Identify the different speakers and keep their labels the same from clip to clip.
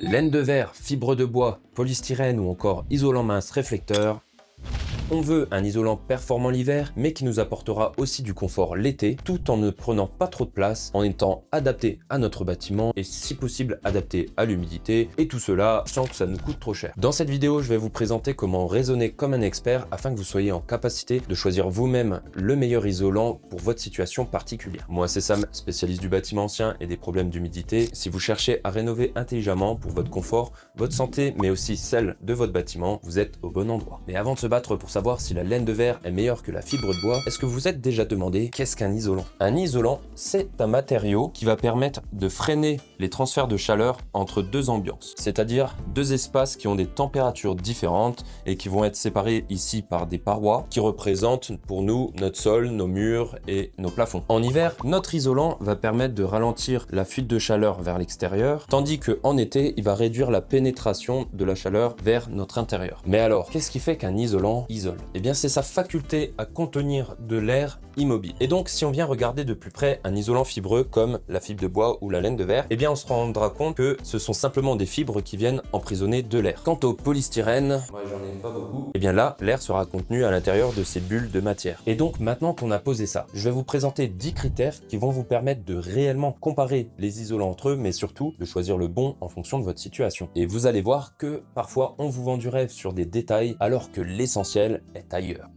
Speaker 1: Laine de verre, fibre de bois, polystyrène ou encore isolant mince réflecteur, on veut un isolant performant l'hiver, mais qui nous apportera aussi du confort l'été, tout en ne prenant pas trop de place, en étant adapté à notre bâtiment et si possible adapté à l'humidité, et tout cela sans que ça nous coûte trop cher. Dans cette vidéo, je vais vous présenter comment raisonner comme un expert afin que vous soyez en capacité de choisir vous-même le meilleur isolant pour votre situation particulière. Moi, c'est Sam, spécialiste du bâtiment ancien et des problèmes d'humidité. Si vous cherchez à rénover intelligemment pour votre confort, votre santé, mais aussi celle de votre bâtiment, vous êtes au bon endroit. Mais avant de se battre pour savoir si la laine de verre est meilleure que la fibre de bois, est-ce que vous êtes déjà demandé qu'est-ce qu'un isolant? Un isolant, c'est un matériau qui va permettre de freiner les transferts de chaleur entre deux ambiances, c'est-à-dire deux espaces qui ont des températures différentes et qui vont être séparés ici par des parois qui représentent pour nous notre sol, nos murs et nos plafonds. En hiver, notre isolant va permettre de ralentir la fuite de chaleur vers l'extérieur, tandis qu'en été, il va réduire la pénétration de la chaleur vers notre intérieur. Mais alors, qu'est-ce qui fait qu'un isolant isole? Eh bien, c'est sa faculté à contenir de l'air immobile. Et donc, si on vient regarder de plus près un isolant fibreux comme la fibre de bois ou la laine de verre, eh bien, on se rendra compte que ce sont simplement des fibres qui viennent emprisonner de l'air. Quant au polystyrène, moi j'en ai pas beaucoup, eh bien là, l'air sera contenu à l'intérieur de ces bulles de matière. Et donc, maintenant qu'on a posé ça, je vais vous présenter 10 critères qui vont vous permettre de réellement comparer les isolants entre eux, mais surtout de choisir le bon en fonction de votre situation. Et vous allez voir que parfois, on vous vend du rêve sur des détails alors que l'essentiel est ailleurs.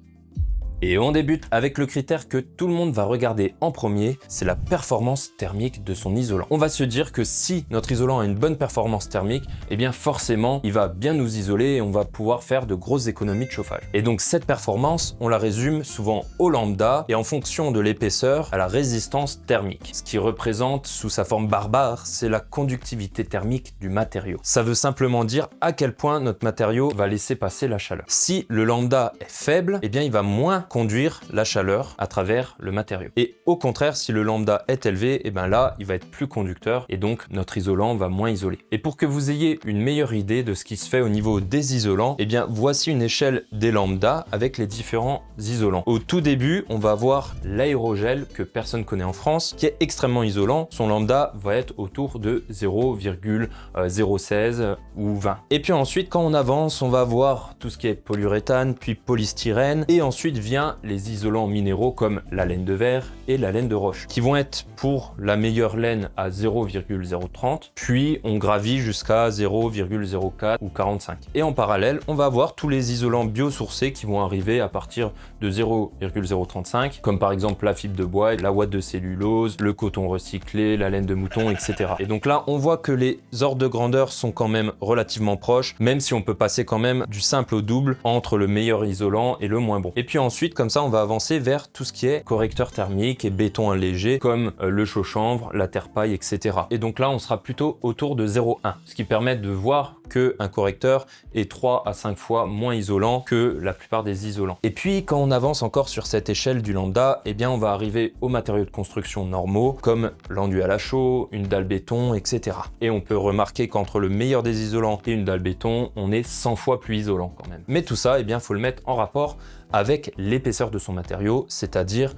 Speaker 1: Et on débute avec le critère que tout le monde va regarder en premier, c'est la performance thermique de son isolant. On va se dire que si notre isolant a une bonne performance thermique, eh bien forcément, il va bien nous isoler et on va pouvoir faire de grosses économies de chauffage. Et donc cette performance, on la résume souvent au lambda et en fonction de l'épaisseur à la résistance thermique. Ce qui représente sous sa forme barbare, c'est la conductivité thermique du matériau. Ça veut simplement dire à quel point notre matériau va laisser passer la chaleur. Si le lambda est faible, eh bien il va moins conduire la chaleur à travers le matériau. Et au contraire, si le lambda est élevé, et bien là, il va être plus conducteur et donc notre isolant va moins isoler. Et pour que vous ayez une meilleure idée de ce qui se fait au niveau des isolants, et bien voici une échelle des lambda avec les différents isolants. Au tout début, on va avoir l'aérogel que personne connaît en France, qui est extrêmement isolant. Son lambda va être autour de 0,016 ou 20. Et puis ensuite, quand on avance, on va voir tout ce qui est polyuréthane, puis polystyrène, et ensuite vient les isolants minéraux comme la laine de verre et la laine de roche, qui vont être pour la meilleure laine à 0,030, puis on gravit jusqu'à 0,04 ou 45. Et en parallèle, on va avoir tous les isolants biosourcés qui vont arriver à partir de 0,035, comme par exemple la fibre de bois, la ouate de cellulose, le coton recyclé, la laine de mouton, etc. Et donc là, on voit que les ordres de grandeur sont quand même relativement proches, même si on peut passer quand même du simple au double entre le meilleur isolant et le moins bon. Et puis ensuite, comme ça, on va avancer vers tout ce qui est correcteur thermique et béton allégé, comme le chaux-chanvre, la terre-paille, etc. Et donc là, on sera plutôt autour de 0,1, ce qui permet de voir qu'un correcteur est 3 à 5 fois moins isolant que la plupart des isolants. Et puis, quand on avance encore sur cette échelle du lambda, eh bien, on va arriver aux matériaux de construction normaux, comme l'enduit à la chaux, une dalle béton, etc. Et on peut remarquer qu'entre le meilleur des isolants et une dalle béton, on est 100 fois plus isolant quand même. Mais tout ça, eh bien, faut le mettre en rapport avec l'épaisseur de son matériau, c'est-à-dire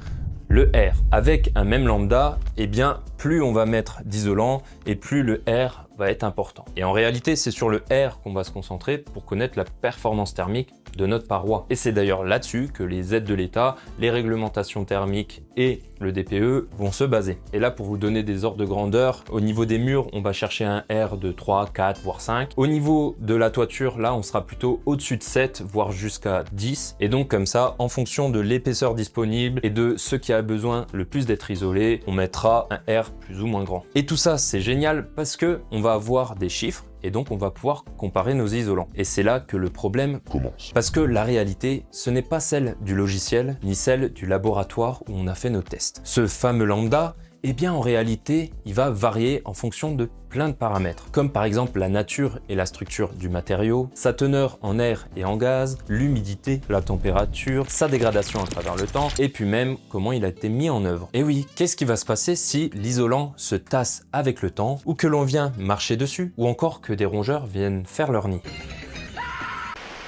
Speaker 1: le R. Avec un même lambda, eh bien, plus on va mettre d'isolant et plus le R va être important. Et en réalité, c'est sur le R qu'on va se concentrer pour connaître la performance thermique de notre paroi. Et c'est d'ailleurs là-dessus que les aides de l'État, les réglementations thermiques et le DPE vont se baser. Et là, pour vous donner des ordres de grandeur, au niveau des murs, on va chercher un R de 3, 4, voire 5. Au niveau de la toiture, là, on sera plutôt au-dessus de 7, voire jusqu'à 10. Et donc, comme ça, en fonction de l'épaisseur disponible et de ce qui a besoin le plus d'être isolé, on mettra un R plus ou moins grand. Et tout ça, c'est génial parce que on va avoir des chiffres et donc on va pouvoir comparer nos isolants. Et c'est là que le problème commence. Parce que la réalité, ce n'est pas celle du logiciel, ni celle du laboratoire où on a fait nos tests. Ce fameux lambda, eh bien en réalité, il va varier en fonction de plein de paramètres, comme par exemple la nature et la structure du matériau, sa teneur en air et en gaz, l'humidité, la température, sa dégradation à travers le temps, et puis même comment il a été mis en œuvre. Et oui, qu'est-ce qui va se passer si l'isolant se tasse avec le temps, ou que l'on vient marcher dessus, ou encore que des rongeurs viennent faire leur nid?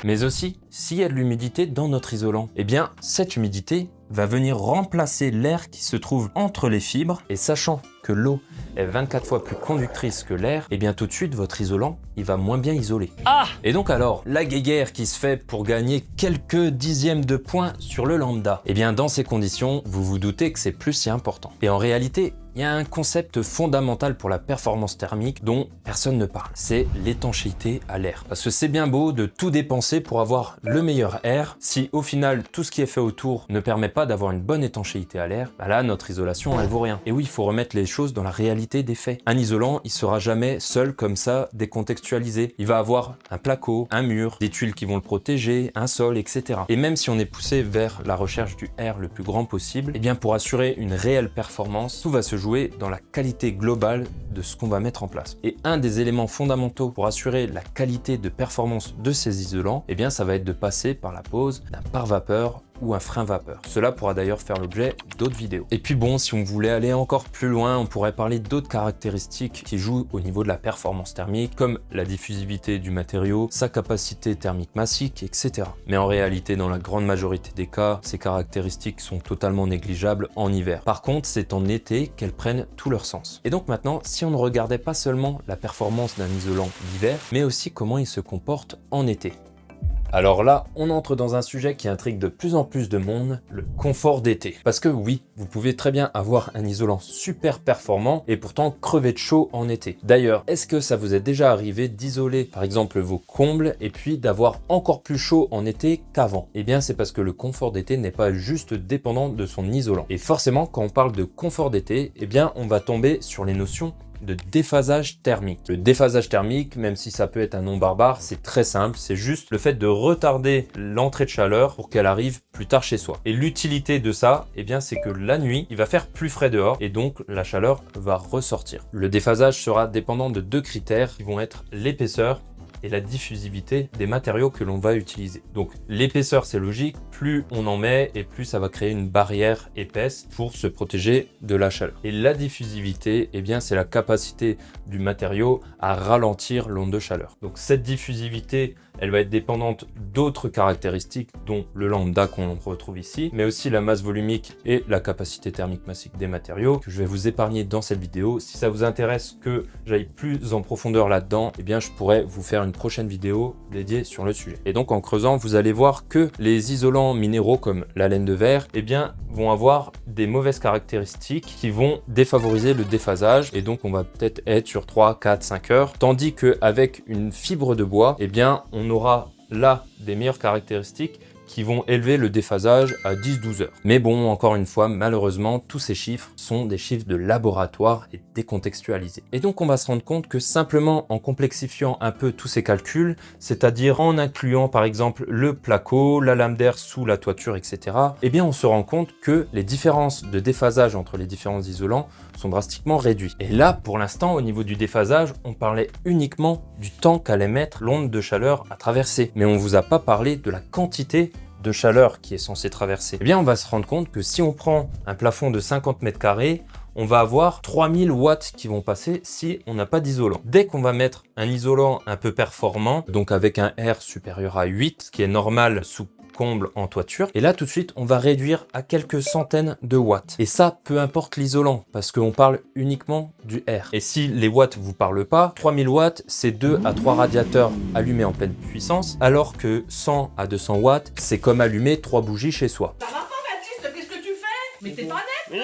Speaker 1: Mais aussi, s'il y a de l'humidité dans notre isolant, eh bien, cette humidité va venir remplacer l'air qui se trouve entre les fibres, et sachant que l'eau est 24 fois plus conductrice que l'air, et bien tout de suite votre isolant il va moins bien isoler. Et donc alors, la guéguerre qui se fait pour gagner quelques dixièmes de points sur le lambda, et bien dans ces conditions, vous vous doutez que c'est plus si important. Et en réalité, il y a un concept fondamental pour la performance thermique dont personne ne parle, c'est l'étanchéité à l'air. Parce que c'est bien beau de tout dépenser pour avoir le meilleur air, si au final tout ce qui est fait autour ne permet pas d'avoir une bonne étanchéité à l'air, bah là notre isolation elle vaut rien. Et oui, il faut remettre les choses dans la réalité des faits. Un isolant, il sera jamais seul comme ça, décontextualisé. Il va avoir un placo, un mur, des tuiles qui vont le protéger, un sol, etc. Et même si on est poussé vers la recherche du air le plus grand possible, et bien pour assurer une réelle performance, tout va se jouer dans la qualité globale de ce qu'on va mettre en place. Et un des éléments fondamentaux pour assurer la qualité de performance de ces isolants, eh bien ça va être de passer par la pose d'un pare-vapeur ou un frein vapeur. Cela pourra d'ailleurs faire l'objet d'autres vidéos. Et puis bon, si on voulait aller encore plus loin, on pourrait parler d'autres caractéristiques qui jouent au niveau de la performance thermique, comme la diffusivité du matériau, sa capacité thermique massique, etc. Mais en réalité, dans la grande majorité des cas, ces caractéristiques sont totalement négligeables en hiver. Par contre, c'est en été qu'elles prennent tout leur sens. Et donc maintenant, si on ne regardait pas seulement la performance d'un isolant d'hiver, mais aussi comment il se comporte en été. Alors là, on entre dans un sujet qui intrigue de plus en plus de monde, le confort d'été. Parce que oui, vous pouvez très bien avoir un isolant super performant et pourtant crever de chaud en été. D'ailleurs, est-ce que ça vous est déjà arrivé d'isoler par exemple vos combles et puis d'avoir encore plus chaud en été qu'avant? Eh bien, c'est parce que le confort d'été n'est pas juste dépendant de son isolant. Et forcément, quand on parle de confort d'été, eh bien, on va tomber sur les notions de déphasage thermique. Le déphasage thermique, même si ça peut être un nom barbare, c'est très simple, c'est juste le fait de retarder l'entrée de chaleur pour qu'elle arrive plus tard chez soi. Et l'utilité de ça, eh bien, c'est que la nuit, il va faire plus frais dehors et donc la chaleur va ressortir. Le déphasage sera dépendant de deux critères qui vont être l'épaisseur et la diffusivité des matériaux que l'on va utiliser. Donc l'épaisseur, c'est logique, plus on en met et plus ça va créer une barrière épaisse pour se protéger de la chaleur. Et la diffusivité, eh bien, c'est la capacité du matériau à ralentir l'onde de chaleur. Donc cette diffusivité, elle va être dépendante d'autres caractéristiques, dont le lambda qu'on retrouve ici, mais aussi la masse volumique et la capacité thermique massique des matériaux, que je vais vous épargner dans cette vidéo. Si ça vous intéresse que j'aille plus en profondeur là-dedans, eh bien je pourrais vous faire une prochaine vidéo dédiée sur le sujet. Et donc en creusant, vous allez voir que les isolants minéraux comme la laine de verre, eh bien vont avoir des mauvaises caractéristiques qui vont défavoriser le déphasage, et donc on va peut-être être sur 3, 4, 5 heures, tandis qu'avec une fibre de bois, eh bien on aura là des meilleures caractéristiques qui vont élever le déphasage à 10-12 heures. Mais bon, encore une fois, malheureusement, tous ces chiffres sont des chiffres de laboratoire et décontextualisés. Et donc, on va se rendre compte que simplement en complexifiant un peu tous ces calculs, c'est-à-dire en incluant par exemple le placo, la lame d'air sous la toiture, etc., eh bien, on se rend compte que les différences de déphasage entre les différents isolants sont drastiquement réduites. Et là, pour l'instant, au niveau du déphasage, on parlait uniquement du temps qu'allait mettre l'onde de chaleur à traverser. Mais on vous a pas parlé de la quantité de chaleur qui est censée traverser. Eh bien, on va se rendre compte que si on prend un plafond de 50 mètres carrés, on va avoir 3000 watts qui vont passer si on n'a pas d'isolant. Dès qu'on va mettre un isolant un peu performant, donc avec un R supérieur à 8, ce qui est normal sous comble en toiture, et là tout de suite on va réduire à quelques centaines de watts, et ça peu importe l'isolant parce qu'on parle uniquement du R. Et si les watts vous parlent pas, 3000 watts c'est 2 à 3 radiateurs allumés en pleine puissance, alors que 100 à 200 watts c'est comme allumer 3 bougies chez soi.
Speaker 2: Ça va pas, Baptiste, qu'est-ce que tu fais? Mais t'es pas net.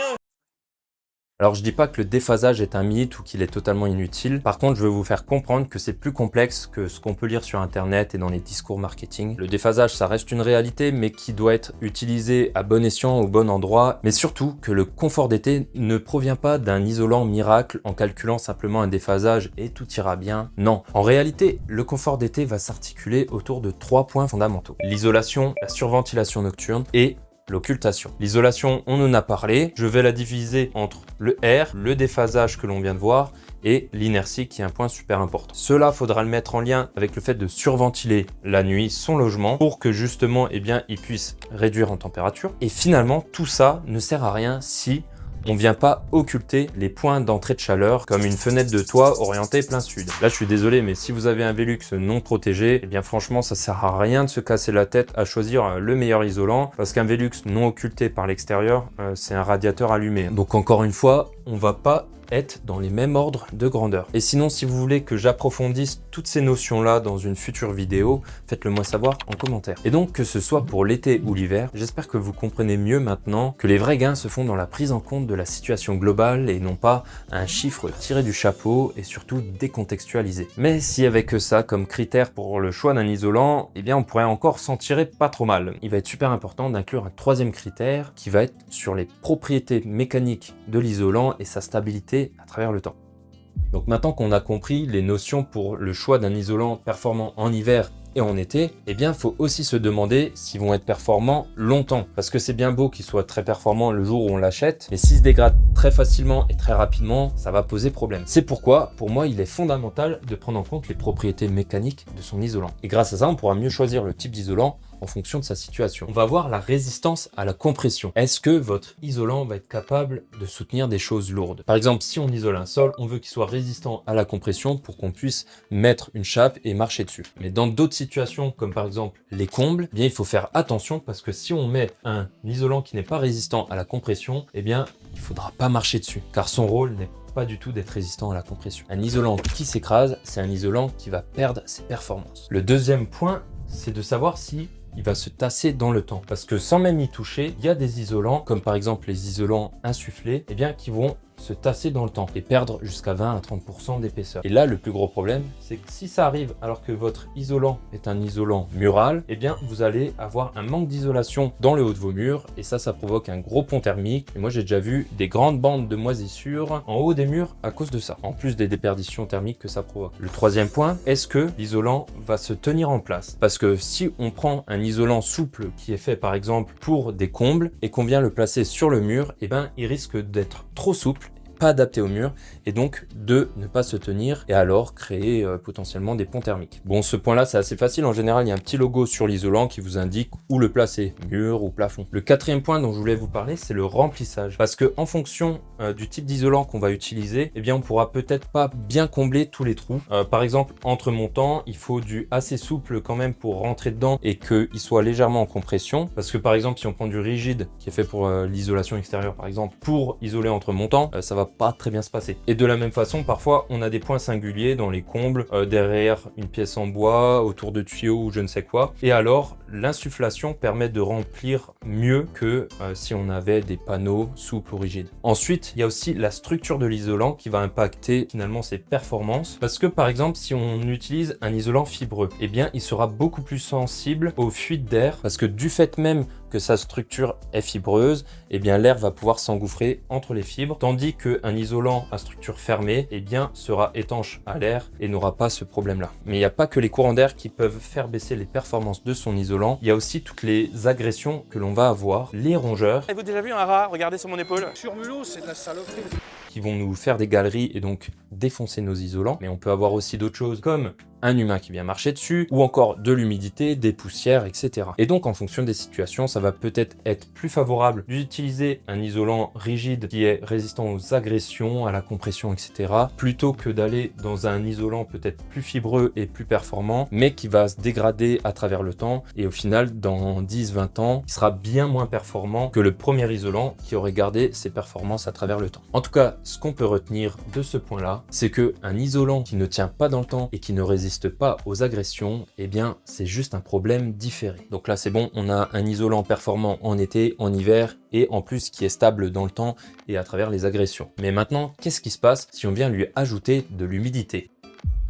Speaker 1: Alors je dis pas que le déphasage est un mythe ou qu'il est totalement inutile, par contre je veux vous faire comprendre que c'est plus complexe que ce qu'on peut lire sur internet et dans les discours marketing. Le déphasage ça reste une réalité mais qui doit être utilisé à bon escient au bon endroit, mais surtout que le confort d'été ne provient pas d'un isolant miracle en calculant simplement un déphasage et tout ira bien. Non, en réalité le confort d'été va s'articuler autour de 3 points fondamentaux: l'isolation, la surventilation nocturne et l'occultation. L'isolation, on en a parlé, je vais la diviser entre le R, le déphasage que l'on vient de voir, et l'inertie qui est un point super important. Cela, faudra le mettre en lien avec le fait de surventiler la nuit son logement pour que justement, eh bien, il puisse réduire en température. Et finalement, tout ça ne sert à rien si On vient pas occulter les points d'entrée de chaleur comme une fenêtre de toit orientée plein sud. Là, je suis désolé, mais si vous avez un Velux non protégé, eh bien franchement, ça sert à rien de se casser la tête à choisir le meilleur isolant parce qu'un Velux non occulté par l'extérieur, c'est un radiateur allumé. Donc encore une fois, on va pas être dans les mêmes ordres de grandeur. Et sinon, si vous voulez que j'approfondisse toutes ces notions-là dans une future vidéo, faites-le moi savoir en commentaire. Et donc, que ce soit pour l'été ou l'hiver, j'espère que vous comprenez mieux maintenant que les vrais gains se font dans la prise en compte de la situation globale et non pas un chiffre tiré du chapeau et surtout décontextualisé. Mais s'il y avait que ça comme critère pour le choix d'un isolant, eh bien on pourrait encore s'en tirer pas trop mal. Il va être super important d'inclure un troisième critère qui va être sur les propriétés mécaniques de l'isolant et sa stabilité à travers le temps. Donc maintenant qu'on a compris les notions pour le choix d'un isolant performant en hiver et en été, eh bien il faut aussi se demander s'ils vont être performants longtemps. Parce que c'est bien beau qu'ils soient très performants le jour où on l'achète, mais s'ils se dégradent très facilement et très rapidement, ça va poser problème. C'est pourquoi, pour moi, il est fondamental de prendre en compte les propriétés mécaniques de son isolant. Et grâce à ça, on pourra mieux choisir le type d'isolant en fonction de sa situation. On va voir la résistance à la compression. Est-ce que votre isolant va être capable de soutenir des choses lourdes? Par exemple, si on isole un sol, on veut qu'il soit résistant à la compression pour qu'on puisse mettre une chape et marcher dessus. Mais dans d'autres situations, comme par exemple les combles, eh bien, il faut faire attention parce que si on met un isolant qui n'est pas résistant à la compression, eh bien, il ne faudra pas marcher dessus, car son rôle n'est pas du tout d'être résistant à la compression. Un isolant qui s'écrase, c'est un isolant qui va perdre ses performances. Le deuxième point, c'est de savoir si il va se tasser dans le temps. Parce que sans même y toucher, il y a des isolants, comme par exemple les isolants insufflés, eh bien, qui vont se tasser dans le temps et perdre jusqu'à 20 à 30% d'épaisseur. Et là, le plus gros problème, c'est que si ça arrive alors que votre isolant est un isolant mural, eh bien, vous allez avoir un manque d'isolation dans le haut de vos murs et ça provoque un gros pont thermique. Et moi, j'ai déjà vu des grandes bandes de moisissures en haut des murs à cause de ça, en plus des déperditions thermiques que ça provoque. Le troisième point, est-ce que l'isolant va se tenir en place? Parce que si on prend un isolant souple qui est fait par exemple pour des combles et qu'on vient le placer sur le mur, eh ben, il risque d'être trop souple, pas adapté au mur et donc de ne pas se tenir et alors créer potentiellement des ponts thermiques. Bon, ce point là c'est assez facile, en général il y a un petit logo sur l'isolant qui vous indique où le placer, mur ou plafond. Le quatrième point dont je voulais vous parler, c'est le remplissage, parce que en fonction du type d'isolant qu'on va utiliser, eh bien on pourra peut-être pas bien combler tous les trous. Par exemple, entre montants, il faut du assez souple quand même pour rentrer dedans et qu'il soit légèrement en compression, parce que par exemple si on prend du rigide qui est fait pour l'isolation extérieure par exemple, pour isoler entre montants, ça va pas très bien se passer. Et de la même façon, parfois on a des points singuliers dans les combles, derrière une pièce en bois, autour de tuyaux ou je ne sais quoi, et alors l'insufflation permet de remplir mieux que si on avait des panneaux souples ou rigides. Ensuite, il y a aussi la structure de l'isolant qui va impacter finalement ses performances, parce que par exemple si on utilise un isolant fibreux, eh bien il sera beaucoup plus sensible aux fuites d'air, parce que du fait même que sa structure est fibreuse, eh bien l'air va pouvoir s'engouffrer entre les fibres, tandis qu'un isolant à structure fermée, eh bien sera étanche à l'air et n'aura pas ce problème-là. Mais il n'y a pas que les courants d'air qui peuvent faire baisser les performances de son isolant, il y a aussi toutes les agressions que l'on va avoir, les rongeurs.
Speaker 3: Avez-vous déjà vu un rat? Regardez sur mon épaule.
Speaker 2: Sur mulot, c'est de la saloperie.
Speaker 1: Qui vont nous faire des galeries et donc défoncer nos isolants. Mais on peut avoir aussi d'autres choses comme un humain qui vient marcher dessus, ou encore de l'humidité, des poussières, etc. Et donc en fonction des situations, ça va peut-être être plus favorable d'utiliser un isolant rigide qui est résistant aux agressions, à la compression, etc. plutôt que d'aller dans un isolant peut-être plus fibreux et plus performant, mais qui va se dégrader à travers le temps et au final, dans 10-20 ans, il sera bien moins performant que le premier isolant qui aurait gardé ses performances à travers le temps. En tout cas, ce qu'on peut retenir de ce point-là, c'est que un isolant qui ne tient pas dans le temps et qui ne résiste pas aux agressions, eh bien c'est juste un problème différé. Donc là c'est bon, on a un isolant performant en été, en hiver et en plus qui est stable dans le temps et à travers les agressions. Mais maintenant, qu'est-ce qui se passe si on vient lui ajouter de l'humidité ?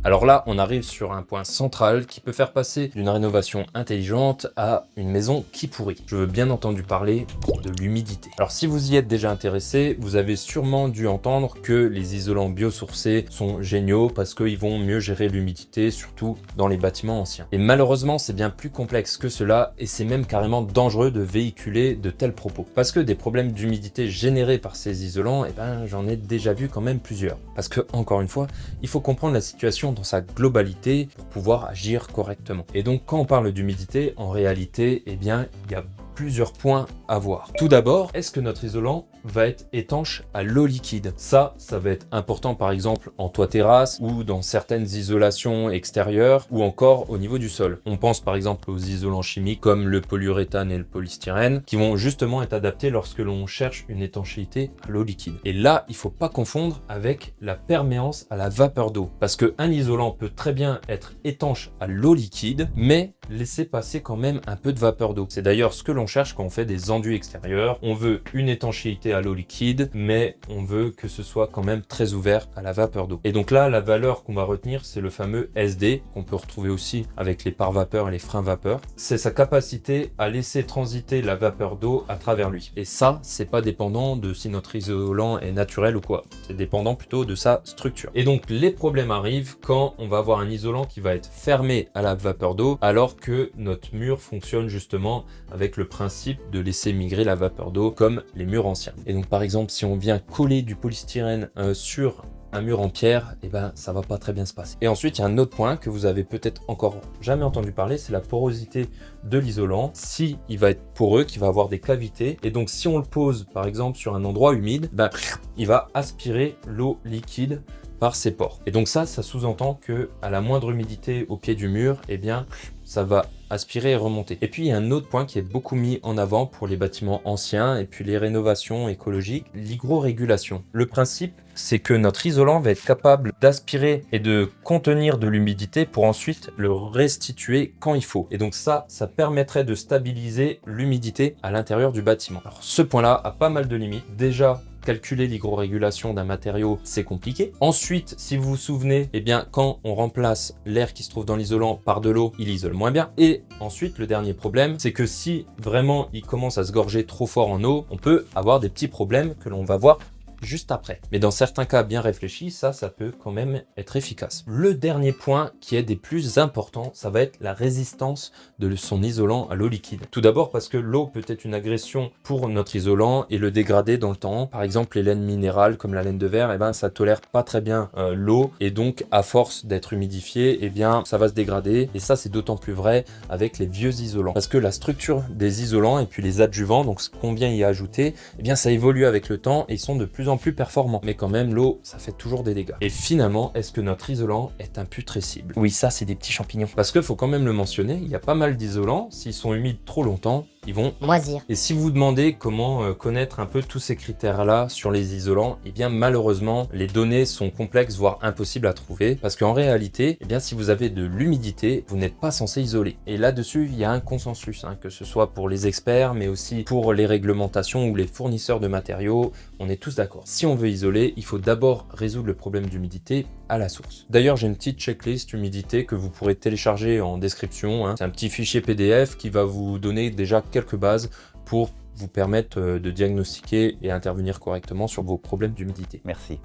Speaker 1: Alors là, on arrive sur un point central qui peut faire passer d'une rénovation intelligente à une maison qui pourrit. Je veux bien entendu parler de l'humidité. Alors si vous y êtes déjà intéressé, vous avez sûrement dû entendre que les isolants biosourcés sont géniaux parce qu'ils vont mieux gérer l'humidité, surtout dans les bâtiments anciens. Et malheureusement, c'est bien plus complexe que cela et c'est même carrément dangereux de véhiculer de tels propos. Parce que des problèmes d'humidité générés par ces isolants, eh ben, j'en ai déjà vu quand même plusieurs. Parce que, encore une fois, il faut comprendre la situation dans sa globalité pour pouvoir agir correctement. Et donc quand on parle d'humidité, en réalité, eh bien, il y a plusieurs points à voir. Tout d'abord, est-ce que notre isolant va être étanche à l'eau liquide. Ça va être important par exemple en toit terrasse ou dans certaines isolations extérieures ou encore au niveau du sol. On pense par exemple aux isolants chimiques comme le polyuréthane et le polystyrène qui vont justement être adaptés lorsque l'on cherche une étanchéité à l'eau liquide. Et là, il faut pas confondre avec la perméance à la vapeur d'eau parce qu'un isolant peut très bien être étanche à l'eau liquide mais laisser passer quand même un peu de vapeur d'eau. C'est d'ailleurs ce que l'on cherche quand on fait des enduits extérieurs. On veut une étanchéité à l'eau liquide, mais on veut que ce soit quand même très ouvert à la vapeur d'eau. Et donc là, la valeur qu'on va retenir, c'est le fameux SD, qu'on peut retrouver aussi avec les pare-vapeurs et les freins vapeur. C'est sa capacité à laisser transiter la vapeur d'eau à travers lui. Et ça, c'est pas dépendant de si notre isolant est naturel ou quoi. C'est dépendant plutôt de sa structure. Et donc, les problèmes arrivent quand on va avoir un isolant qui va être fermé à la vapeur d'eau, alors que notre mur fonctionne justement avec le principe de laisser migrer la vapeur d'eau comme les murs anciens. Et donc par exemple si on vient coller du polystyrène sur un mur en pierre, et ben ça va pas très bien se passer. Et ensuite il y a un autre point que vous avez peut-être encore jamais entendu parler, c'est la porosité de l'isolant. Si il va être poreux, qu'il va avoir des cavités, et donc si on le pose par exemple sur un endroit humide, ben, il va aspirer l'eau liquide par ses pores. Et donc ça sous-entend que à la moindre humidité au pied du mur, eh bien ça va aspirer et remonter. Et puis il y a un autre point qui est beaucoup mis en avant pour les bâtiments anciens et puis les rénovations écologiques, l'hygrorégulation. Le principe, c'est que notre isolant va être capable d'aspirer et de contenir de l'humidité pour ensuite le restituer quand il faut. Et donc ça permettrait de stabiliser l'humidité à l'intérieur du bâtiment. Alors ce point-là a pas mal de limites. Déjà, calculer l'hygrorégulation d'un matériau, c'est compliqué. Ensuite, si vous vous souvenez, eh bien, quand on remplace l'air qui se trouve dans l'isolant par de l'eau, il isole moins bien. Et ensuite, le dernier problème, c'est que si vraiment il commence à se gorger trop fort en eau, on peut avoir des petits problèmes que l'on va voir juste après. Mais dans certains cas bien réfléchis, ça peut quand même être efficace. Le dernier point qui est des plus importants, ça va être la résistance de son isolant à l'eau liquide. Tout d'abord parce que l'eau peut être une agression pour notre isolant et le dégrader dans le temps. Par exemple, les laines minérales comme la laine de verre, eh ben, ça tolère pas très bien l'eau et donc à force d'être humidifié, eh bien, ça va se dégrader. Et ça, c'est d'autant plus vrai avec les vieux isolants. Parce que la structure des isolants et puis les adjuvants, donc ce qu'on vient y ajouter, eh bien, ça évolue avec le temps et ils sont de plus en plus performants. Mais quand même, l'eau, ça fait toujours des dégâts. Et finalement, est-ce que notre isolant est imputrescible? Oui, ça, c'est des petits champignons. Parce qu'il faut quand même le mentionner, il y a pas mal d'isolants, s'ils sont humides trop longtemps, ils vont
Speaker 4: moisir.
Speaker 1: Et si vous vous demandez comment connaître un peu tous ces critères-là sur les isolants, eh bien malheureusement, les données sont complexes, voire impossibles à trouver, parce qu'en réalité, eh bien si vous avez de l'humidité, vous n'êtes pas censé isoler. Et là-dessus, il y a un consensus, que ce soit pour les experts, mais aussi pour les réglementations ou les fournisseurs de matériaux, on est tous d'accord. Si on veut isoler, il faut d'abord résoudre le problème d'humidité à la source. D'ailleurs, j'ai une petite checklist humidité que vous pourrez télécharger en description. C'est un petit fichier PDF qui va vous donner déjà quelques bases pour vous permettre de diagnostiquer et intervenir correctement sur vos problèmes d'humidité.
Speaker 5: Merci.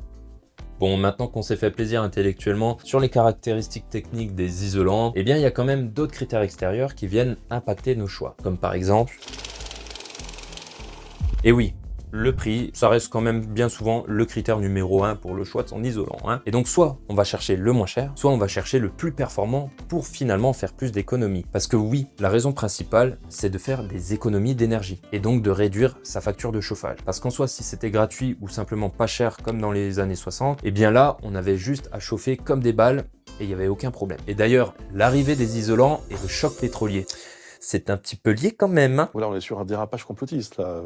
Speaker 1: Bon, maintenant qu'on s'est fait plaisir intellectuellement sur les caractéristiques techniques des isolants, eh bien il y a quand même d'autres critères extérieurs qui viennent impacter nos choix. Comme par exemple... Et oui, le prix, ça reste quand même bien souvent le critère numéro 1 pour le choix de son isolant. Et donc soit on va chercher le moins cher, soit on va chercher le plus performant pour finalement faire plus d'économies. Parce que oui, la raison principale, c'est de faire des économies d'énergie et donc de réduire sa facture de chauffage. Parce qu'en soi, si c'était gratuit ou simplement pas cher comme dans les années 60, eh bien là, on avait juste à chauffer comme des balles et il n'y avait aucun problème. Et d'ailleurs, l'arrivée des isolants et le choc pétrolier, c'est un petit peu lié quand même.
Speaker 6: Là, on est sur un dérapage complotiste, là.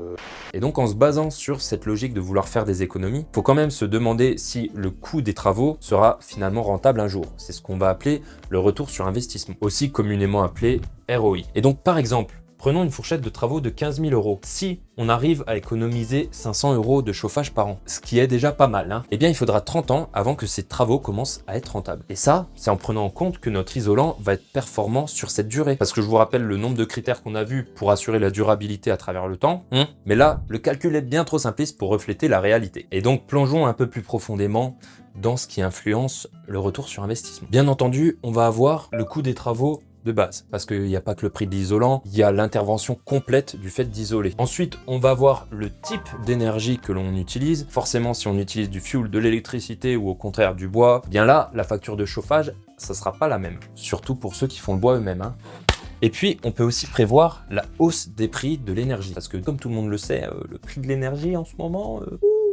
Speaker 1: Et donc, en se basant sur cette logique de vouloir faire des économies, il faut quand même se demander si le coût des travaux sera finalement rentable un jour. C'est ce qu'on va appeler le retour sur investissement, aussi communément appelé ROI. Et donc, par exemple, prenons une fourchette de travaux de 15 000 €. Si on arrive à économiser 500 € de chauffage par an, ce qui est déjà pas mal, eh bien il faudra 30 ans avant que ces travaux commencent à être rentables. Et ça, c'est en prenant en compte que notre isolant va être performant sur cette durée. Parce que je vous rappelle le nombre de critères qu'on a vus pour assurer la durabilité à travers le temps. Mais là, le calcul est bien trop simpliste pour refléter la réalité. Et donc plongeons un peu plus profondément dans ce qui influence le retour sur investissement. Bien entendu, on va avoir le coût des travaux de base, parce qu'il n'y a pas que le prix de l'isolant, il y a l'intervention complète du fait d'isoler. Ensuite, on va voir le type d'énergie que l'on utilise. Forcément, si on utilise du fuel, de l'électricité ou au contraire du bois, bien là, la facture de chauffage, ça sera pas la même. Surtout pour ceux qui font le bois eux-mêmes. Et puis, on peut aussi prévoir la hausse des prix de l'énergie. Parce que comme tout le monde le sait, le prix de l'énergie en ce moment...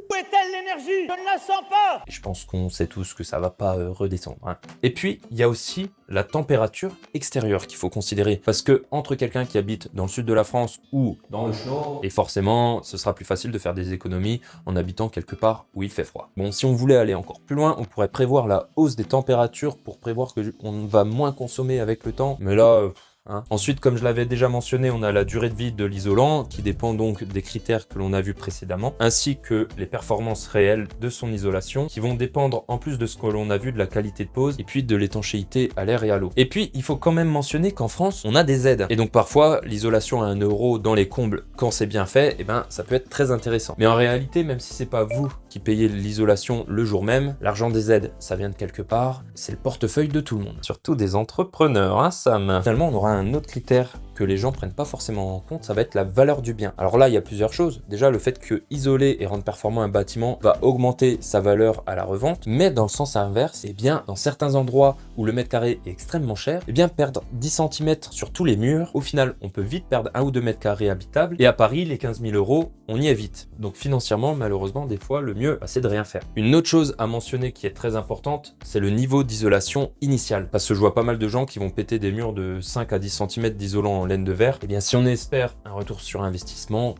Speaker 4: Où est-elle l'énergie? Je ne la sens pas!
Speaker 1: Et je pense qu'on sait tous que ça va pas redescendre. Hein. Et puis, il y a aussi la température extérieure qu'il faut considérer. Parce que entre quelqu'un qui habite dans le sud de la France ou dans le nord, et forcément, ce sera plus facile de faire des économies en habitant quelque part où il fait froid. Bon, si on voulait aller encore plus loin, on pourrait prévoir la hausse des températures pour prévoir qu'on va moins consommer avec le temps. Mais là... Hein. Ensuite, comme je l'avais déjà mentionné, on a la durée de vie de l'isolant qui dépend donc des critères que l'on a vus précédemment, ainsi que les performances réelles de son isolation qui vont dépendre en plus de ce que l'on a vu de la qualité de pose et puis de l'étanchéité à l'air et à l'eau. Et puis, il faut quand même mentionner qu'en France, on a des aides. Et donc parfois, l'isolation à 1 € dans les combles, quand c'est bien fait, eh ben, ça peut être très intéressant. Mais en réalité, même si c'est pas vous qui payez l'isolation le jour même, l'argent des aides, ça vient de quelque part, c'est le portefeuille de tout le monde. Surtout des entrepreneurs, hein, Sam. Finalement, on aura un autre critère que les gens prennent pas forcément en compte, ça va être la valeur du bien. Alors là, il y a plusieurs choses. Déjà, le fait que isoler et rendre performant un bâtiment va augmenter sa valeur à la revente, mais dans le sens inverse, eh bien, dans certains endroits où le mètre carré est extrêmement cher, eh bien, perdre 10 cm sur tous les murs, au final, on peut vite perdre 1 ou 2 mètres carrés habitables, et à Paris, les 15 000 €, on y est vite. Donc financièrement, malheureusement, des fois, le mieux, c'est de rien faire. Une autre chose à mentionner qui est très importante, c'est le niveau d'isolation initial. Parce que je vois pas mal de gens qui vont péter des murs de 5 à 10 cm d'isolant en laine de verre. Eh bien, si on espère un retour sur investissement,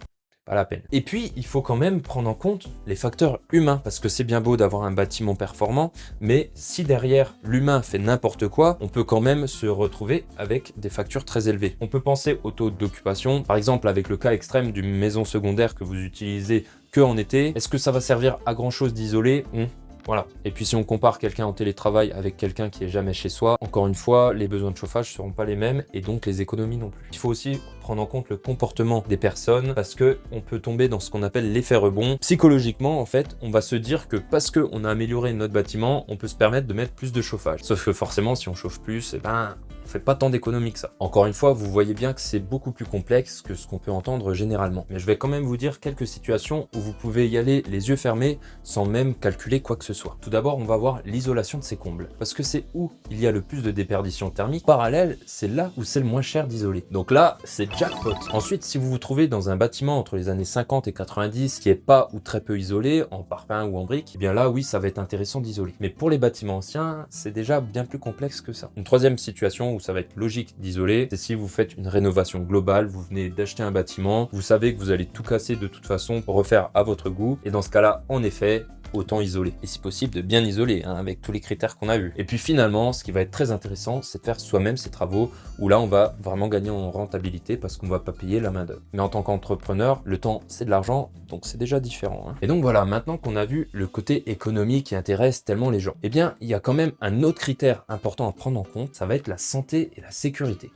Speaker 1: pas la peine. Et puis, il faut quand même prendre en compte les facteurs humains, parce que c'est bien beau d'avoir un bâtiment performant, mais si derrière l'humain fait n'importe quoi, on peut quand même se retrouver avec des factures très élevées. On peut penser au taux d'occupation, par exemple avec le cas extrême d'une maison secondaire que vous utilisez que en été. Est-ce que ça va servir à grand chose d'isoler? Voilà. Et puis si on compare quelqu'un en télétravail avec quelqu'un qui est jamais chez soi, encore une fois, les besoins de chauffage seront pas les mêmes et donc les économies non plus. Il faut aussi prendre en compte le comportement des personnes parce que on peut tomber dans ce qu'on appelle l'effet rebond. Psychologiquement, en fait, on va se dire que parce qu'on a amélioré notre bâtiment, on peut se permettre de mettre plus de chauffage. Sauf que forcément, si on chauffe plus, eh ben, on fait pas tant d'économies que ça. Encore une fois, vous voyez bien que c'est beaucoup plus complexe que ce qu'on peut entendre généralement. Mais je vais quand même vous dire quelques situations où vous pouvez y aller les yeux fermés sans même calculer quoi que ce soit. Tout d'abord, on va voir l'isolation de ces combles. Parce que c'est où il y a le plus de déperdition thermique. Parallèle, c'est là où c'est le moins cher d'isoler. Donc là, c'est jackpot. Ensuite, si vous vous trouvez dans un bâtiment entre les années 50 et 90 qui est pas ou très peu isolé, en parpaing ou en briques, eh bien là, oui, ça va être intéressant d'isoler. Mais pour les bâtiments anciens, c'est déjà bien plus complexe que ça. Une troisième situation où ça va être logique d'isoler, c'est si vous faites une rénovation globale, vous venez d'acheter un bâtiment, vous savez que vous allez tout casser de toute façon pour refaire à votre goût, et dans ce cas-là, en effet, autant isoler. Et si possible, de bien isoler, hein, avec tous les critères qu'on a vus. Et puis finalement, ce qui va être très intéressant, c'est de faire soi-même ces travaux, où là, on va vraiment gagner en rentabilité parce qu'on va pas payer la main-d'œuvre. Mais en tant qu'entrepreneur, le temps, c'est de l'argent, donc c'est déjà différent. Hein. Et donc voilà, maintenant qu'on a vu le côté économique qui intéresse tellement les gens, eh bien, il y a quand même un autre critère important à prendre en compte, ça va être la santé et la sécurité.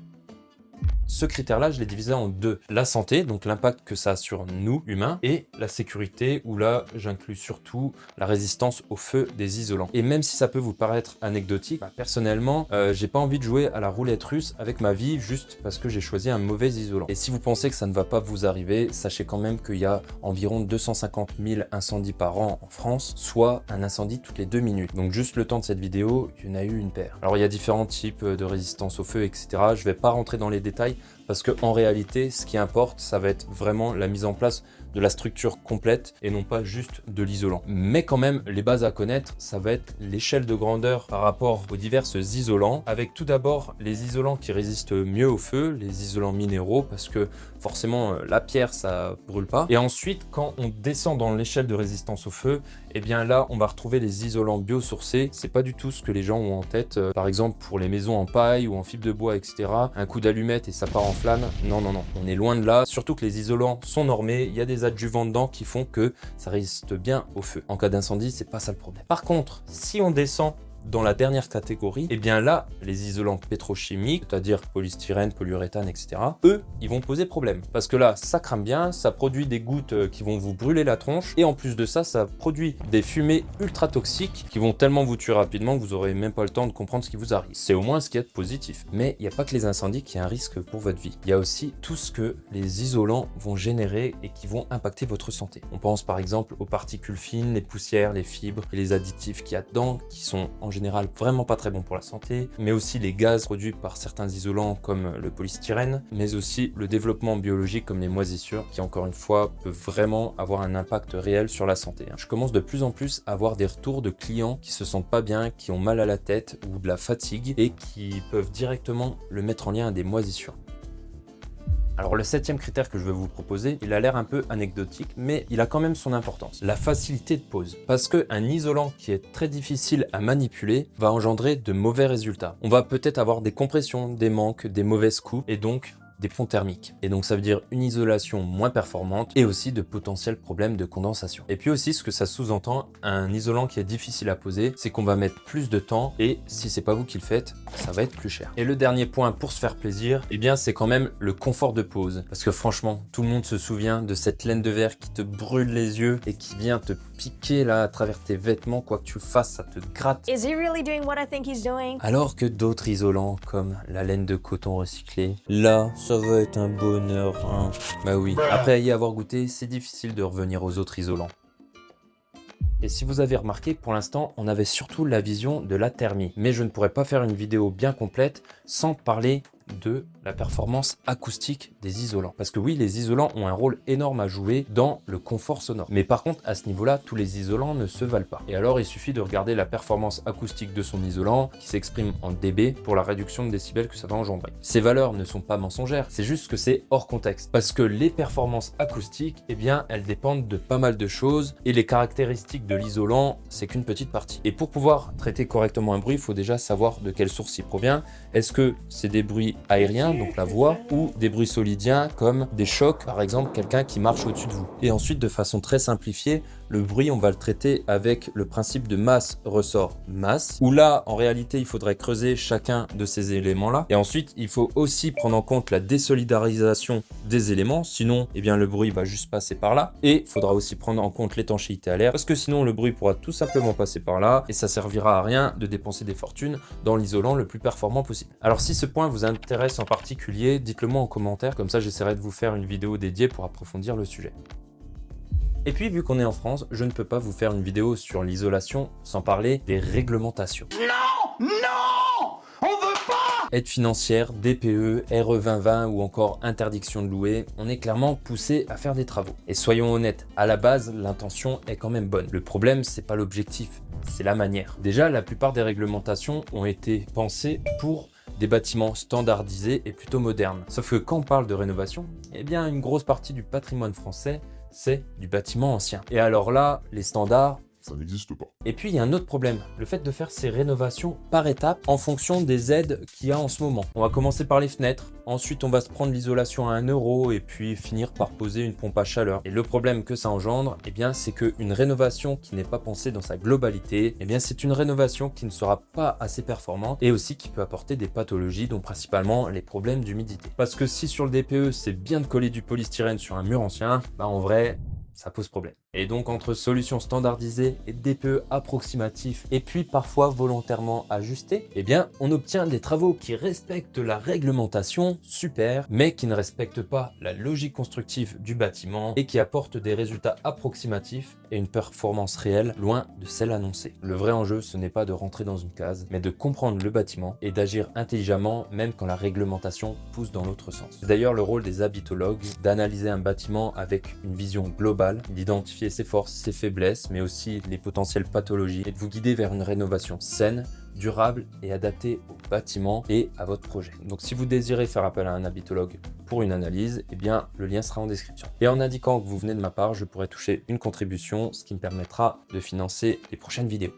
Speaker 1: Ce critère-là, je l'ai divisé en deux. La santé, donc l'impact que ça a sur nous, humains, et la sécurité, où là, j'inclus surtout la résistance au feu des isolants. Et même si ça peut vous paraître anecdotique, personnellement, j'ai pas envie de jouer à la roulette russe avec ma vie juste parce que j'ai choisi un mauvais isolant. Et si vous pensez que ça ne va pas vous arriver, sachez quand même qu'il y a environ 250 000 incendies par an en France, soit un incendie toutes les 2 minutes. Donc juste le temps de cette vidéo, il y en a eu une paire. Alors il y a différents types de résistance au feu, etc. Je vais pas rentrer dans les détails, parce que en réalité, ce qui importe, ça va être vraiment la mise en place de la structure complète et non pas juste de l'isolant. Mais quand même, les bases à connaître, ça va être l'échelle de grandeur par rapport aux divers isolants, avec tout d'abord les isolants qui résistent mieux au feu, les isolants minéraux, parce que forcément la pierre ça brûle pas. Et ensuite, quand on descend dans l'échelle de résistance au feu, et bien là on va retrouver les isolants biosourcés. C'est pas du tout ce que les gens ont en tête, par exemple pour les maisons en paille ou en fibre de bois, etc. Un coup d'allumette et ça part en flamme. Non, on est loin de là. Surtout que les isolants sont normés, il y a des adjuvants dedans qui font que ça résiste bien au feu. En cas d'incendie, c'est pas ça le problème. Par contre, si on descend dans la dernière catégorie, et bien là, les isolants pétrochimiques, c'est-à-dire polystyrène, polyuréthane, etc., eux, ils vont poser problème. Parce que là, ça crame bien, ça produit des gouttes qui vont vous brûler la tronche, et en plus de ça, ça produit des fumées ultra toxiques qui vont tellement vous tuer rapidement que vous n'aurez même pas le temps de comprendre ce qui vous arrive. C'est au moins ce qui est positif. Mais il n'y a pas que les incendies qui ont un risque pour votre vie. Il y a aussi tout ce que les isolants vont générer et qui vont impacter votre santé. On pense par exemple aux particules fines, les poussières, les fibres et les additifs qu'il y a dedans, qui sont en en général vraiment pas très bons pour la santé, mais aussi les gaz produits par certains isolants comme le polystyrène, mais aussi le développement biologique comme les moisissures qui encore une fois peuvent vraiment avoir un impact réel sur la santé. Je commence de plus en plus à avoir des retours de clients qui se sentent pas bien, qui ont mal à la tête ou de la fatigue et qui peuvent directement le mettre en lien à des moisissures. Alors le 7e critère que je vais vous proposer, il a l'air un peu anecdotique, mais il a quand même son importance. La facilité de pose. Parce qu'un isolant qui est très difficile à manipuler va engendrer de mauvais résultats. On va peut-être avoir des compressions, des manques, des mauvaises coupes et donc des ponts thermiques. Et donc ça veut dire une isolation moins performante et aussi de potentiels problèmes de condensation. Et puis aussi ce que ça sous-entend, un isolant qui est difficile à poser, c'est qu'on va mettre plus de temps et si c'est pas vous qui le faites, ça va être plus cher. Et le dernier point pour se faire plaisir, eh bien c'est quand même le confort de pose. Parce que franchement, tout le monde se souvient de cette laine de verre qui te brûle les yeux et qui vient te piquer là à travers tes vêtements, quoi que tu fasses, ça te gratte.
Speaker 5: Is he really doing what I think he's doing?
Speaker 1: Alors que d'autres isolants comme la laine de coton recyclée, là, ça va être un bonheur, hein. Bah oui, après y avoir goûté, c'est difficile de revenir aux autres isolants. Et si vous avez remarqué, pour l'instant, on avait surtout la vision de la thermie. Mais je ne pourrais pas faire une vidéo bien complète sans parler de la performance acoustique des isolants. Parce que oui, les isolants ont un rôle énorme à jouer dans le confort sonore. Mais par contre, à ce niveau-là, tous les isolants ne se valent pas. Et alors, il suffit de regarder la performance acoustique de son isolant qui s'exprime en dB pour la réduction de décibels que ça va engendrer. Ces valeurs ne sont pas mensongères, c'est juste que c'est hors contexte. Parce que les performances acoustiques, eh bien, elles dépendent de pas mal de choses et les caractéristiques de l'isolant, c'est qu'une petite partie. Et pour pouvoir traiter correctement un bruit, il faut déjà savoir de quelle source il provient. Est-ce que c'est des bruits aériens, donc la voix, ou des bruits solidiens comme des chocs, par exemple quelqu'un qui marche au-dessus de vous. Et ensuite, de façon très simplifiée, le bruit, on va le traiter avec le principe de masse ressort masse, où là, en réalité, il faudrait creuser chacun de ces éléments-là. Et ensuite, il faut aussi prendre en compte la désolidarisation des éléments, sinon, eh bien, le bruit va juste passer par là. Et il faudra aussi prendre en compte l'étanchéité à l'air, parce que sinon, le bruit pourra tout simplement passer par là, et ça servira à rien de dépenser des fortunes dans l'isolant le plus performant possible. Alors, si ce point vous intéresse en particulier, dites-le moi en commentaire, comme ça, j'essaierai de vous faire une vidéo dédiée pour approfondir le sujet. Et puis, vu qu'on est en France, je ne peux pas vous faire une vidéo sur l'isolation sans parler des réglementations.
Speaker 4: Non! Non! On veut pas!
Speaker 1: Aide financière, DPE, RE 2020 ou encore interdiction de louer, on est clairement poussé à faire des travaux. Et soyons honnêtes, à la base, l'intention est quand même bonne. Le problème, c'est pas l'objectif, c'est la manière. Déjà, la plupart des réglementations ont été pensées pour des bâtiments standardisés et plutôt modernes. Sauf que quand on parle de rénovation, eh bien, une grosse partie du patrimoine français, c'est du bâtiment ancien. Et alors là, les standards,
Speaker 6: Ça n'existe pas.
Speaker 1: et puis il y a un autre problème, le fait de faire ces rénovations par étapes en fonction des aides qu'il y a en ce moment. On va commencer par les fenêtres, ensuite on va se prendre l'isolation à 1 € et puis finir par poser une pompe à chaleur. Et le problème que ça engendre, eh bien c'est qu'une rénovation qui n'est pas pensée dans sa globalité, eh bien c'est une rénovation qui ne sera pas assez performante et aussi qui peut apporter des pathologies dont principalement les problèmes d'humidité. Parce que si sur le DPE c'est bien de coller du polystyrène sur un mur ancien, bah en vrai, ça pose problème. Et donc entre solutions standardisées et DPE approximatifs et puis parfois volontairement ajustés, eh bien on obtient des travaux qui respectent la réglementation, super, mais qui ne respectent pas la logique constructive du bâtiment et qui apportent des résultats approximatifs et une performance réelle loin de celle annoncée. Le vrai enjeu, ce n'est pas de rentrer dans une case, mais de comprendre le bâtiment et d'agir intelligemment même quand la réglementation pousse dans l'autre sens. C'est d'ailleurs le rôle des habitologues d'analyser un bâtiment avec une vision globale, d'identifier ses forces, ses faiblesses, mais aussi les potentielles pathologies et de vous guider vers une rénovation saine, durable et adaptée au bâtiment et à votre projet. Donc si vous désirez faire appel à un habitologue pour une analyse, eh bien le lien sera en description. Et en indiquant que vous venez de ma part, je pourrai toucher une contribution, ce qui me permettra de financer les prochaines vidéos.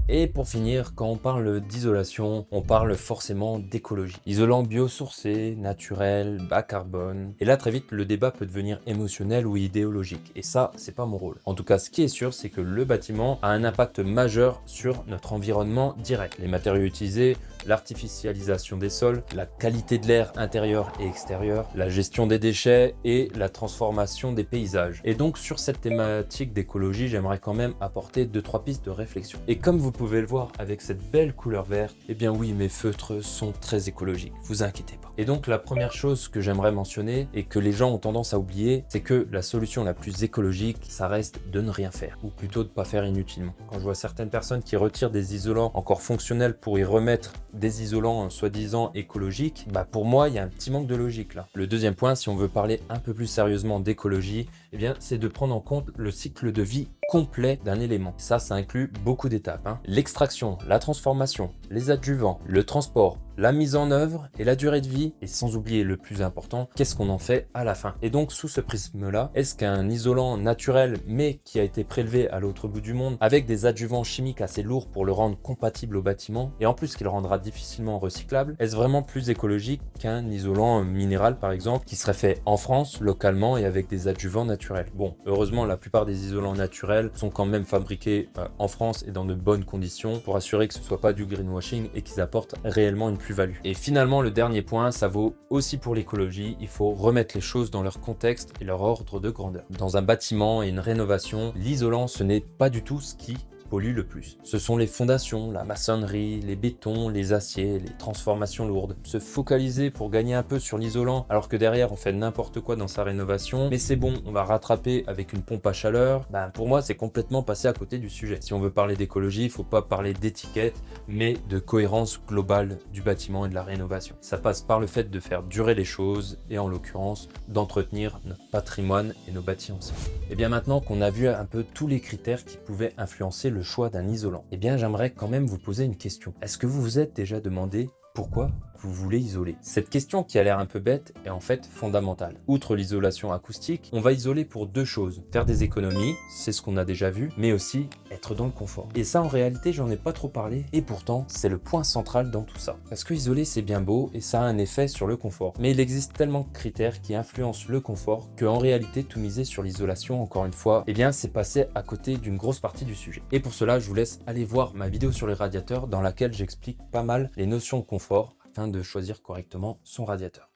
Speaker 1: Et pour finir, quand on parle d'isolation, on parle forcément d'écologie. Isolant biosourcé, naturel, bas carbone. Et là, très vite, le débat peut devenir émotionnel ou idéologique. Et ça, c'est pas mon rôle. En tout cas, ce qui est sûr, c'est que le bâtiment a un impact majeur sur notre environnement direct. Les matériaux utilisés l'artificialisation des sols, la qualité de l'air intérieur et extérieur, la gestion des déchets et la transformation des paysages. Et donc sur cette thématique d'écologie, j'aimerais quand même apporter 2-3 pistes de réflexion. Et comme vous pouvez le voir avec cette belle couleur verte, eh bien oui, mes feutres sont très écologiques, vous inquiétez pas. Et donc la première chose que j'aimerais mentionner et que les gens ont tendance à oublier, c'est que la solution la plus écologique, ça reste de ne rien faire, ou plutôt de pas faire inutilement. Quand je vois certaines personnes qui retirent des isolants encore fonctionnels pour y remettre des isolants soi-disant écologiques, bah pour moi il y a un petit manque de logique là. Le deuxième point, si on veut parler un peu plus sérieusement d'écologie, eh bien c'est de prendre en compte le cycle de vie complet d'un élément. Ça inclut beaucoup d'étapes, hein. L'extraction, la transformation, les adjuvants, le transport, la mise en œuvre et la durée de vie, et sans oublier le plus important, qu'est-ce qu'on en fait à la fin. Et donc sous ce prisme-là, est-ce qu'un isolant naturel mais qui a été prélevé à l'autre bout du monde avec des adjuvants chimiques assez lourds pour le rendre compatible au bâtiment et en plus qu'il rendra difficilement recyclable, est-ce vraiment plus écologique qu'un isolant minéral par exemple qui serait fait en France, localement et avec des adjuvants naturels? Bon, heureusement la plupart des isolants naturels sont quand même fabriqués en France et dans de bonnes conditions pour assurer que ce soit pas du greenwashing et qu'ils apportent réellement une plus-value. Et finalement, le dernier point, ça vaut aussi pour l'écologie. Il faut remettre les choses dans leur contexte et leur ordre de grandeur. Dans un bâtiment et une rénovation, l'isolant, ce n'est pas du tout ce qui pollue le plus. Ce sont les fondations, la maçonnerie, les bétons, les aciers, les transformations lourdes. Se focaliser pour gagner un peu sur l'isolant alors que derrière on fait n'importe quoi dans sa rénovation, mais c'est bon, on va rattraper avec une pompe à chaleur, pour moi c'est complètement passé à côté du sujet. Si on veut parler d'écologie, il faut pas parler d'étiquette, mais de cohérence globale du bâtiment et de la rénovation. Ça passe par le fait de faire durer les choses et en l'occurrence d'entretenir notre patrimoine et nos bâtis anciens. Et bien maintenant qu'on a vu un peu tous les critères qui pouvaient influencer le choix d'un isolant, eh bien j'aimerais quand même vous poser une question. Est-ce que vous vous êtes déjà demandé pourquoi vous voulez isoler? Cette question qui a l'air un peu bête est en fait fondamentale. Outre l'isolation acoustique, on va isoler pour deux choses. Faire des économies, c'est ce qu'on a déjà vu, mais aussi être dans le confort. Et ça en réalité j'en ai pas trop parlé et pourtant c'est le point central dans tout ça. Parce que isoler c'est bien beau et ça a un effet sur le confort. Mais il existe tellement de critères qui influencent le confort qu'en réalité tout miser sur l'isolation, encore une fois, eh bien c'est passer à côté d'une grosse partie du sujet. Et pour cela je vous laisse aller voir ma vidéo sur les radiateurs dans laquelle j'explique pas mal les notions de confort afin de choisir correctement son radiateur.